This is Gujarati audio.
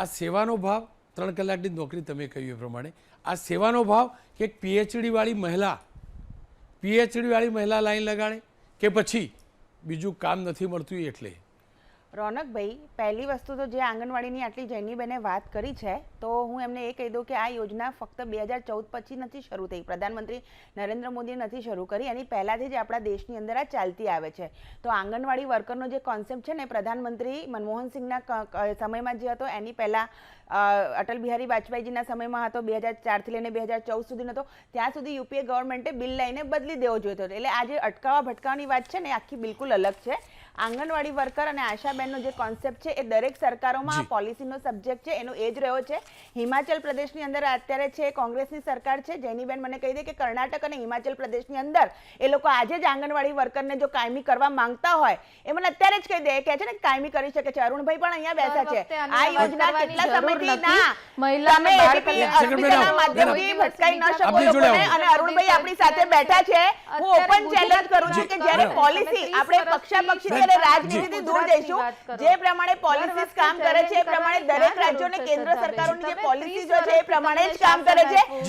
આ સેવાનો ભાવ 3 કલાકની નોકરી તમે કહ્યું એ પ્રમાણે આ સેવાનો ભાવ કે એક પીએચડી વાળી મહિલા લાઈન લગાડે કે પછી બીજું કામ નથી મળતું એટલે? રોનકભાઈ, પહેલી વસ્તુ તો જે આંગણવાડીની આટલી જૈનીબેને વાત કરી છે તો હું એમને એ કહી દઉં કે આ યોજના ફક્ત 2014 પછી નથી શરૂ થઈ, પ્રધાનમંત્રી નરેન્દ્ર મોદીએ નથી શરૂ કરી, એની પહેલાંથી જ આપણા દેશની અંદર આ ચાલતી આવે છે. તો આંગણવાડી વર્કરનો જે કોન્સેપ્ટ છે ને, પ્રધાનમંત્રી મનમોહન સિંહના સમયમાં જે હતો એની પહેલાં અટલ બિહારી વાજપેયીજીના સમયમાં હતો, 2004થી લઈને 2014 સુધીનો હતો. ત્યાં સુધી યુપીએ ગવર્મેન્ટે બિલ લઈને બદલી દેવો જોઈતો હતો. એટલે આ જે અટકાવવા ભટકાવવાની વાત છે ને આખી બિલકુલ અલગ છે. આંગણવાડી વર્કર અને આશાબેનનો જે કોન્સેપ્ટ છે એ દરેક સરકારોમાં આ પોલિસીનો સબ્જેક્ટ છે, એનો એ જ રહ્યો છે. હિમાચલ પ્રદેશની અંદર અત્યારે છે કોંગ્રેસની સરકાર છે. જૈનીબેન મને કહી દે કે કર્ણાટક અને હિમાચલ પ્રદેશની અંદર એ લોકો આજે જ આંગણવાડી વર્કરને જો કાયમી કરવા માંગતા હોય એ મને અત્યારે જ કહી દે, કે છે ને કાયમી કરી શકે છે. અરુણભાઈ પણ અહીંયા બેઠા છે. આ યોજના કેટલા સમયથી તમે અર્પિતાના માધ્યમથી ભટકાઈ ન શકો લોકોને. અને અરુણભાઈ આપણી સાથે બેઠા છે. હું ઓપન ચેલેન્જ કરું છું કે જ્યારે પોલિસી આપણે પક્ષાપક્ષી રાજનીતિથી દૂર જઈશું, જે પ્રમાણે પોલિસીસ કામ કરે છે એ પ્રમાણે દરેક રાજ્યોને કેન્દ્ર સરકારોની જે પોલિસીઝ છે એ પ્રમાણે જ કામ કરે છે.